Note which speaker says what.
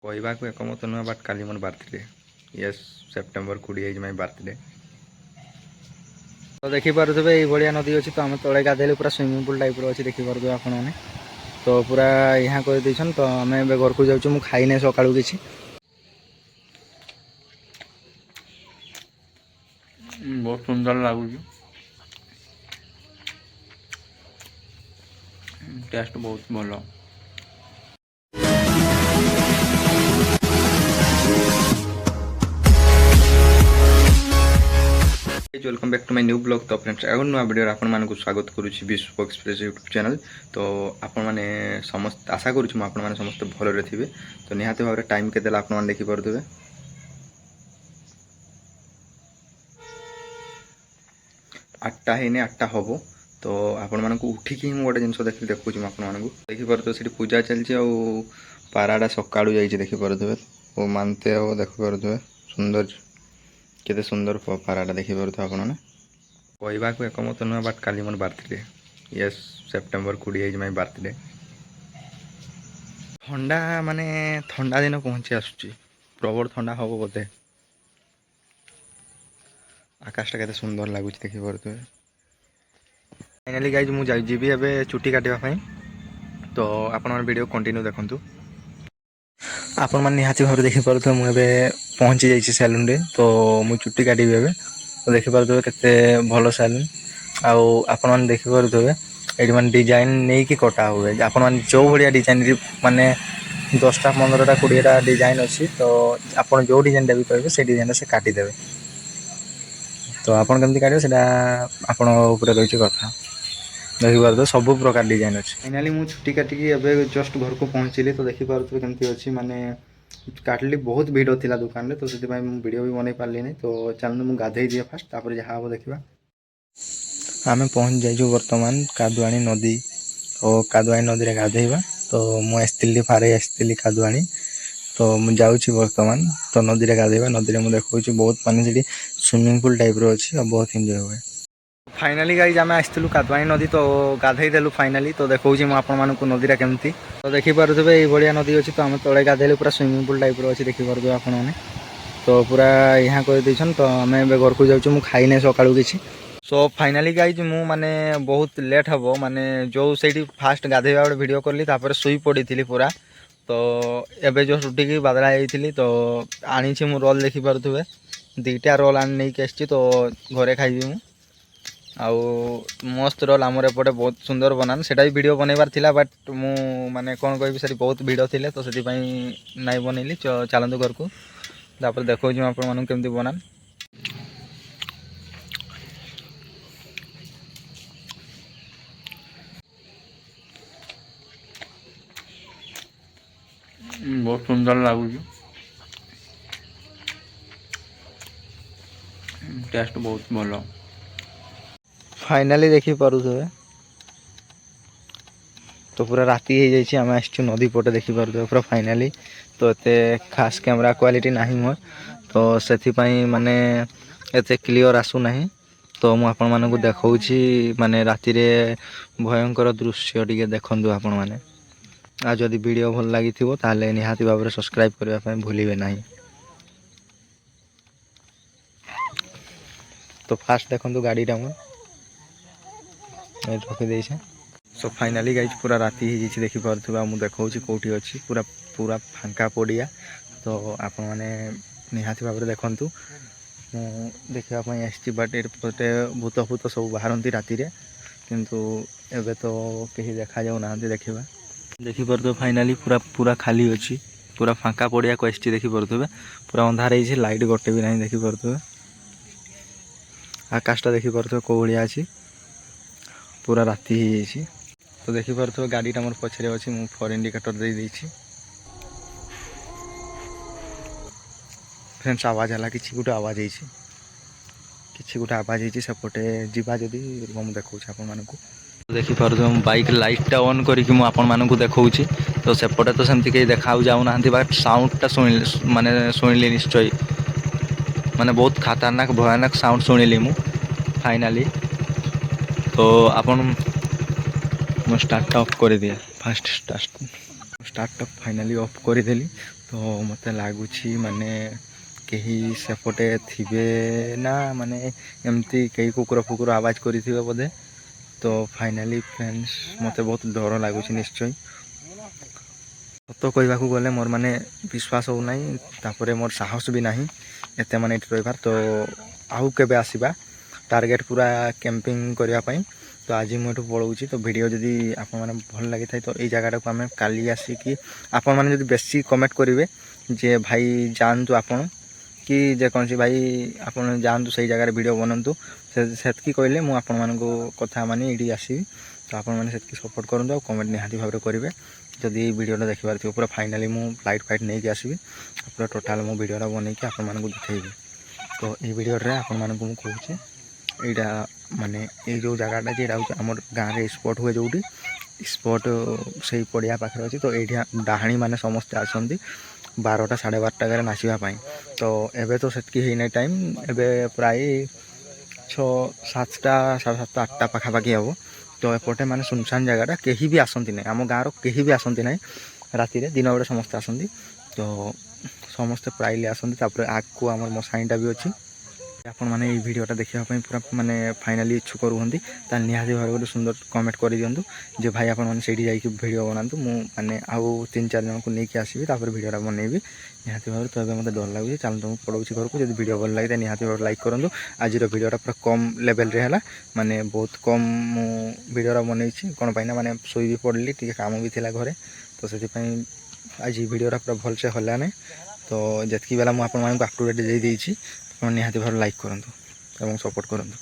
Speaker 1: କହିବାକୁ ଏକମତ ନୁହେଁ ବଟ୍ କାଲି ମୋର ବାର୍ଥଡେ। ୟେସ୍, ସେପ୍ଟେମ୍ବର 20 ମାଇ ବାର୍ଥଡେ।
Speaker 2: ତ ଦେଖିପାରୁଥିବେ ଏଇଭଳିଆ ନଦୀ ଅଛି। ତ ଆମେ ତଳେ ଗାଧେଇଲେ ପୁରା ସୁଇମିଂ ପୁଲ୍ ଟାଇପ୍ର ଅଛି, ଦେଖିପାରୁଥିବେ ଆପଣମାନେ। ତ ପୁରା ଏହା କରିଦେଇଛନ୍। ତ ଆମେ ଏବେ ଘରକୁ ଯାଉଛୁ। ମୁଁ ଖାଇନି ସକାଳୁ କିଛି।
Speaker 1: ବହୁତ ସୁନ୍ଦର ଲାଗୁଛି, ଟେଷ୍ଟ ବହୁତ ଭଲ। Welcome back to my new blog. ତ ଫ୍ରେଣ୍ଡସ୍, ଆଉ ନୂଆ ଭିଡ଼ିଓରେ ଆପଣମାନଙ୍କୁ ସ୍ୱାଗତ କରୁଛି ବିଶ୍ୱ ଏକ୍ସପ୍ରେସ୍ ୟୁଟ୍ୟୁବ୍ ଚ୍ୟାନେଲ୍। ତ ଆପଣମାନେ ସମସ୍ତେ ଆଶା କରୁଛି ମୁଁ ଆପଣମାନେ ସମସ୍ତେ ଭଲରେ ଥିବେ। ତ ନିହାତି ଭାବରେ ଟାଇମ୍ କେତେ ହେଲା ଆପଣମାନେ ଦେଖିପାରୁଥିବେ। 8ଟା ହେଇନି, 8ଟା ହେବ। ତ ଆପଣମାନଙ୍କୁ ଉଠିକି ମୁଁ ଗୋଟେ ଜିନିଷ ଦେଖୁଛି ମୁଁ ଆପଣମାନଙ୍କୁ। ଦେଖିପାରୁଥିବେ ସେଠି ପୂଜା ଚାଲିଛି ଆଉ ପାରାଟା ସକାଳୁ ଯାଇଛି, ଦେଖିପାରୁଥିବେ। ଓ ମାନତେ ଆଉ ଦେଖିପାରୁଥିବେ ସୁନ୍ଦର, କେତେ ସୁନ୍ଦର ପାରାଟା ଦେଖିପାରୁଥିବେ ଆପଣମାନେ। କହିବାକୁ ଏକମତ ନୁହେଁ ବଟ୍ କାଲି ମୋର ବାର୍ଥଡେ। ୟେସ୍, ସେପ୍ଟେମ୍ବର 20 ମାଇ ବାର୍ଥଡେ। ଥଣ୍ଡା ମାନେ ଥଣ୍ଡା ଦିନ ପହଞ୍ଚି ଆସୁଛି, ପ୍ରବଳ ଥଣ୍ଡା ହେବ ବୋଧେ। ଆକାଶଟା କେତେ ସୁନ୍ଦର ଲାଗୁଛି, ଦେଖିପାରୁଥିବେ। ଫାଇନାଲି ଗାଇଜ୍, ମୁଁ ଯିବି ଏବେ ଚୁଟି କାଟିବା ପାଇଁ। ତ ଆପଣମାନେ ଭିଡ଼ିଓ କଣ୍ଟିନ୍ୟୁ ଦେଖନ୍ତୁ। ଆପଣମାନେ ନିହାତି ଭାବରେ ଦେଖିପାରୁଥିବେ ମୁଁ ଏବେ ପହଞ୍ଚି ଯାଇଛି ସେଲୁନରେ। ତ ମୁଁ ଚୁଟି କାଟିବି ଏବେ। ତ ଦେଖିପାରୁଥିବେ କେତେ ଭଲ ସେଲୁନ। ଆଉ ଆପଣମାନେ ଦେଖିପାରୁଥିବେ ଏଇଠି ମାନେ ଡିଜାଇନ ନେଇକି କଟା ହୁଏ। ଆପଣମାନେ ଯେଉଁ ଭଳିଆ ଡିଜାଇନ ମାନେ 10ଟା 15ଟା 20ଟା ଡିଜାଇନ ଅଛି। ତ ଆପଣ ଯେଉଁ ଡିଜାଇନଟା ବି କହିବେ ସେ ଡିଜାଇନଟା ସେ କାଟିଦେବେ। ତ ଆପଣ କେମିତି କାଟିବେ ସେଇଟା ଆପଣଙ୍କ ଉପରେ ରହିଛି କଥା। ଦେଖିପାରୁଥିବେ ସବୁ ପ୍ରକାର ଡିଜାଇନ ଅଛି। ଫାଇନାଲି ମୁଁ ଛୁଟି କାଟିକି ଏବେ ଜଷ୍ଟ ଘରକୁ ପହଞ୍ଚିଲି। ତ ଦେଖିପାରୁଥିବେ କେମିତି ଅଛି, ମାନେ କାଟିଲି। ବହୁତ ଭିଡ଼ ଥିଲା ଦୋକାନରେ, ତ ସେଥିପାଇଁ ମୁଁ ଭିଡ଼ିଓ ବି ବନେଇ ପାରିଲିନି। ତ ଚାଲନ୍ତୁ ମୁଁ ଗାଧେଇ ଦିଏ ଫାଷ୍ଟ, ତାପରେ ଯାହା ହେବ ଦେଖିବା। ଆମେ ପହଞ୍ଚି ଯାଇଛୁ ବର୍ତ୍ତମାନ କାଦୁଆଣି ନଦୀ। ଓ କାଦୁଆଣି ନଦୀରେ ଗାଧେଇବା। ତ ମୁଁ ଆସିଥିଲି ଫାରେଇ ଆସିଥିଲି କାଦୁଆଣି। ତ ମୁଁ ଯାଉଛି ବର୍ତ୍ତମାନ ତ ନଦୀରେ ଗାଧେଇବା। ନଦୀରେ ମୁଁ ଦେଖାଉଛି ବହୁତ ମାନେ ସେଠି ସୁଇମିଂ ପୁଲ୍ ଟାଇପ୍ର ଅଛି ଆଉ ବହୁତ ଏନ୍ଜୟ ହୁଏ। ଫାଇନାଲି ଗାଇଜ୍, ଆମେ ଆସିଥିଲୁ କାଦୁଆଣି ନଦୀ। ତ ଗାଧେଇ ଦେଲୁ ଫାଇନାଲି। ତ ଦେଖାଉଛି ମୁଁ ଆପଣମାନଙ୍କୁ ନଦୀଟା କେମିତି। ତ ଦେଖିପାରୁଥିବେ ଏଇଭଳିଆ ନଦୀ ଅଛି। ତ ଆମେ ତଳେ ଗାଧେଇଲେ ପୁରା ସୁଇମିଂ ପୁଲ୍ ଟାଇପ୍ର ଅଛି, ଦେଖିପାରୁଥିବେ ଆପଣମାନେ। ତ ପୁରା ଏହା କରିଦେଇଛନ୍। ତ ଆମେ ଏବେ ଘରକୁ ଯାଉଛୁ। ମୁଁ ଖାଇନି ସକାଳୁ କିଛି। ସୋ ଫାଇନାଲି ଗାଇଜ୍, ମୁଁ ମାନେ ବହୁତ ଲେଟ୍ ହେବ। ମାନେ ଯେଉଁ ସେଇଠି ଫାଷ୍ଟ ଗାଧେଇବା ଗୋଟେ ଭିଡ଼ିଓ କଲି, ତାପରେ ଶୋଇ ପଡ଼ିଥିଲି ପୁରା। ତ ଏବେ ଜଷ୍ଟ ଉଠିକି ବାଦଳା ହେଇଥିଲି। ତ ଆଣିଛି ମୁଁ ରୋଲ୍, ଦେଖିପାରୁଥିବେ 2ଟା ରୋଲ୍ ଆଣି ନେଇକି ଆସିଛି। ତ ଘରେ ଖାଇବି ମୁଁ। ଆଉ ମସ୍ତ ରୋଲ୍ ଆମର ଏପଟେ ବହୁତ ସୁନ୍ଦର ବନାନ। ସେଇଟା ବି ଭିଡ଼ିଓ ବନେଇବାର ଥିଲା, ବଟ୍ ମୁଁ ମାନେ କ'ଣ କହିବି, ସେଠି ବହୁତ ଭିଡ଼ ଥିଲେ। ତ ସେଥିପାଇଁ ନାଇଁ ବନେଇଲି। ଚାଲନ୍ତୁ ଘରକୁ, ତାପରେ ଦେଖାଉଛି ମୁଁ ଆପଣମାନଙ୍କୁ କେମିତି ବନାନ। ବହୁତ ସୁନ୍ଦର ଲାଗୁଛି, ଟେଷ୍ଟ ବହୁତ ଭଲ। ଫାଇନାଲି ଦେଖିପାରୁଥିବେ ତ ପୁରା ରାତି ହେଇଯାଇଛି। ଆମେ ଆସିଛୁ ନଦୀ ପଟେ, ଦେଖିପାରୁଥିବେ ପୁରା ଫାଇନାଲି। ତ ଏତେ ଖାସ୍ କ୍ୟାମେରା କ୍ୱାଲିଟି ନାହିଁ ମୋର, ତ ସେଥିପାଇଁ ମାନେ ଏତେ କ୍ଲିଅର୍ ଆସୁନାହିଁ। ତ ମୁଁ ଆପଣମାନଙ୍କୁ ଦେଖାଉଛି ମାନେ ରାତିରେ ଭୟଙ୍କର ଦୃଶ୍ୟ ଟିକେ ଦେଖନ୍ତୁ ଆପଣମାନେ। ଆଉ ଯଦି ଭିଡ଼ିଓ ଭଲ ଲାଗିଥିବ ତାହେଲେ ନିହାତି ଭାବରେ ସବସ୍କ୍ରାଇବ୍ କରିବା ପାଇଁ ଭୁଲିବେ ନାହିଁ। ତ ଫାଷ୍ଟ ଦେଖନ୍ତୁ ଗାଡ଼ିଟା ମୁଁ ଏଇଠି ରଖିଦେଇଛେ। ସୋ ଫାଇନାଲି ଗାଇଜ୍, ପୁରା ରାତି ହେଇଯାଇଛି, ଦେଖିପାରୁଥିବେ। ଆଉ ମୁଁ ଦେଖାଉଛି କେଉଁଠି ଅଛି, ପୁରା ପୁରା ଫାଙ୍କା ପଡ଼ିଆ। ତ ଆପଣମାନେ ନିହାତି ଭାବରେ ଦେଖନ୍ତୁ। ମୁଁ ଦେଖିବା ପାଇଁ ଆସିଛି, ବଟ୍ ଏପଟେ ଭୂତ ଫୂତ ସବୁ ବାହାରନ୍ତି ରାତିରେ, କିନ୍ତୁ ଏବେ ତ କେହି ଦେଖାଯାଉନାହାନ୍ତି। ଦେଖିପାରୁଥିବେ ଫାଇନାଲି ପୁରା ଖାଲି ଅଛି, ପୁରା ଫାଙ୍କା ପଡ଼ିଆକୁ ଆସିଛି। ଦେଖିପାରୁଥିବେ ପୁରା ଅନ୍ଧାର ହେଇଛି, ଲାଇଟ୍ ଗୋଟେ ବି ନାହିଁ। ଦେଖିପାରୁଥିବେ ଆକାଶଟା ଦେଖିପାରୁଥିବେ କେଉଁ ଭଳିଆ ଅଛି, ପୁରା ରାତି ହେଇଯାଇଛି। ତ ଦେଖିପାରୁଥିବେ ଗାଡ଼ିଟା ମୋର ପଛରେ ଅଛି, ମୁଁ ଫର୍ ଇଣ୍ଡିକେଟର ଦେଇଦେଇଛି। ଫ୍ରେଣ୍ଡସ୍, ଆୱାଜ ହେଲା, କିଛି ଗୋଟେ ଆୱାଜ ହେଇଛି ସେପଟେ ଯିବା ଯଦି ମୁଁ ଦେଖାଉଛି ଆପଣମାନଙ୍କୁ। ଦେଖିପାରୁଥିବେ ମୁଁ ବାଇକ୍ ଲାଇଟ୍ଟା ଅନ୍ କରିକି ମୁଁ ଆପଣମାନଙ୍କୁ ଦେଖାଉଛି। ତ ସେପଟେ ତ ସେମିତି କେହି ଦେଖା ଯାଉନାହାନ୍ତି, ବା ସାଉଣ୍ଡଟା ଶୁଣିଲି ନିଶ୍ଚୟ। ମାନେ ବହୁତ ଖତରନାକ ଭୟାନକ ସାଉଣ୍ଡ ଶୁଣିଲି ମୁଁ ଫାଇନାଲି। ତ ମୁଁ ଷ୍ଟାର୍ଟଟା ଅଫ୍ କରିଦିଏ। ଷ୍ଟାର୍ଟଟା ଫାଇନାଲି ଅଫ୍ କରିଦେଲି। ତ ମୋତେ ଲାଗୁଛି ମାନେ କେହି ସେପଟେ ଥିବେ ନା ମାନେ ଏମିତି କେହି କୁକୁର ଫୁକୁର ଆବାଜ କରିଥିବେ ବୋଧେ। ତ ଫାଇନାଲି ଫ୍ରେଣ୍ଡସ୍ ମୋତେ ବହୁତ ଡର ଲାଗୁଛି ନିଶ୍ଚୟ। ସତ କହିବାକୁ ଗଲେ ମୋର ମାନେ ବିଶ୍ୱାସ ହେଉନାହିଁ, ତାପରେ ମୋର ସାହସ ବି ନାହିଁ ଏତେ ମାନେ ଏଠି ରହିବାର। ତ ଆଉ କେବେ ଆସିବା ଟାର୍ଗେଟ୍ ପୁରା କ୍ୟାମ୍ପିଂ କରିବା ପାଇଁ। ତ ଆଜି ମୁଁ ଏଠୁ ପଳାଉଛି। ତ ଭିଡ଼ିଓ ଯଦି ଆପଣମାନେ ଭଲ ଲାଗିଥାଏ ତ ଏଇ ଜାଗାଟାକୁ ଆମେ କାଲି ଆସିକି, ଆପଣମାନେ ଯଦି ବେଶୀ କମେଣ୍ଟ କରିବେ ଯେ ଭାଇ ଯାଆନ୍ତୁ ଆପଣ, କି ଯେକୌଣସି ଭାଇ ଆପଣ ଯାଆନ୍ତୁ ସେଇ ଜାଗାରେ ଭିଡ଼ିଓ ବନାନ୍ତୁ, ସେତିକି କହିଲେ ମୁଁ ଆପଣମାନଙ୍କୁ କଥା ମାନି ଏଇଠି ଆସିବି। ତ ଆପଣମାନେ ସେତିକି ସପୋର୍ଟ କରନ୍ତୁ ଆଉ କମେଣ୍ଟ ନିହାତି ଭାବରେ କରିବେ ଯଦି ଏଇ ଭିଡ଼ିଓଟା ଦେଖିବାର ଥିବ। ପୁରା ଫାଇନାଲି ମୁଁ ଲାଇଟ୍ ଫାଇଟ୍ ନେଇକି ଆସିବି, ପୁରା ଟୋଟାଲ୍ ମୁଁ ଭିଡ଼ିଓଟା ବନେଇକି ଆପଣମାନଙ୍କୁ ଦେଖେଇବି। ତ ଏଇ ଭିଡ଼ିଓରେ ଆପଣମାନଙ୍କୁ ମୁଁ କହୁଛି ଏଇଟା ମାନେ ଏଇ ଯେଉଁ ଜାଗାଟା ଯେ ଏଇଟା ହେଉଛି ଆମର ଗାଁରେ ସ୍ପଟ୍ ହୁଏ ଯେଉଁଠି ସ୍ପଟ୍ ସେଇ ପଡ଼ିଆ ପାଖରେ ଅଛି। ତ ଏଇଠି ଡାହାଣୀ ମାନେ ସମସ୍ତେ ଆସନ୍ତି 12ଟା 12:30 ନାଚିବା ପାଇଁ। ତ ଏବେ ତ ସେତିକି ହେଇନାହିଁ ଟାଇମ୍, ଏବେ ପ୍ରାୟ 6, 7ଟା 7:30 8ଟା ପାଖାପାଖି ହେବ। ତ ଏପଟେ ମାନେ ସୁନସାନ ଜାଗାଟା, କେହି ବି ଆସନ୍ତି ନାହିଁ, ଆମ ଗାଁର କେହି ବି ଆସନ୍ତି ନାହିଁ ରାତିରେ। ଦିନ ବେଳେ ସମସ୍ତେ ଆସନ୍ତି। ତ ସମସ୍ତେ ପ୍ରାୟଲି ଆସନ୍ତି। ତାପରେ ଆଗକୁ ଆମର ମଶାଣିଟା ବି ଅଛି। ଆପଣମାନେ ଏଇ ଭିଡ଼ିଓଟା ଦେଖିବା ପାଇଁ ପୁରା ମାନେ ଫାଇନାଲି ଇଚ୍ଛୁକ ରୁହନ୍ତି ତାହେଲେ ନିହାତି ଭାବରେ ଗୋଟେ ସୁନ୍ଦର କମେଣ୍ଟ କରିଦିଅନ୍ତୁ ଯେ ଭାଇ ଆପଣମାନେ ସେଇଠି ଯାଇକି ଭିଡ଼ିଓ ବନାନ୍ତୁ। ମୁଁ ମାନେ ଆଉ 3-4 ଜଣଙ୍କୁ ନେଇକି ଆସିବି, ତାପରେ ଭିଡ଼ିଓଟା ବନେଇବି ନିହାତି ଭାବରେ। ତ ଏବେ ମୋତେ ଡର ଲାଗୁଛି, ଚାଲନ୍ତୁ ମୁଁ ପଳାଉଛି ଘରକୁ। ଯଦି ଭିଡ଼ିଓ ଭଲ ଲାଗିଥାଏ ନିହାତି ଭାବରେ ଲାଇକ୍ କରନ୍ତୁ। ଆଜିର ଭିଡ଼ିଓଟା ପୁରା କମ୍ ଲେଭେଲ୍ରେ ହେଲା, ମାନେ ବହୁତ କମ୍ ମୁଁ ଭିଡ଼ିଓଟା ବନେଇଛି। କ'ଣ ପାଇଁ ନା ମାନେ ଶୋଇ ବି ପଡ଼ିଲି, ଟିକେ କାମ ବି ଥିଲା ଘରେ। ତ ସେଥିପାଇଁ ଆଜି ଭିଡ଼ିଓଟା ପୁରା ଭଲସେ ହେଲା ନାହିଁ। ତ ଯେତିକି ବେଲା ମୁଁ ଆପଣମାନଙ୍କୁ ଅପ୍ ଟୁ ଡେଟ୍ ଦେଇଛି, ଆପଣ ନିହାତି ଭାବରେ ଲାଇକ୍ କରନ୍ତୁ ଏବଂ ସପୋର୍ଟ କରନ୍ତୁ।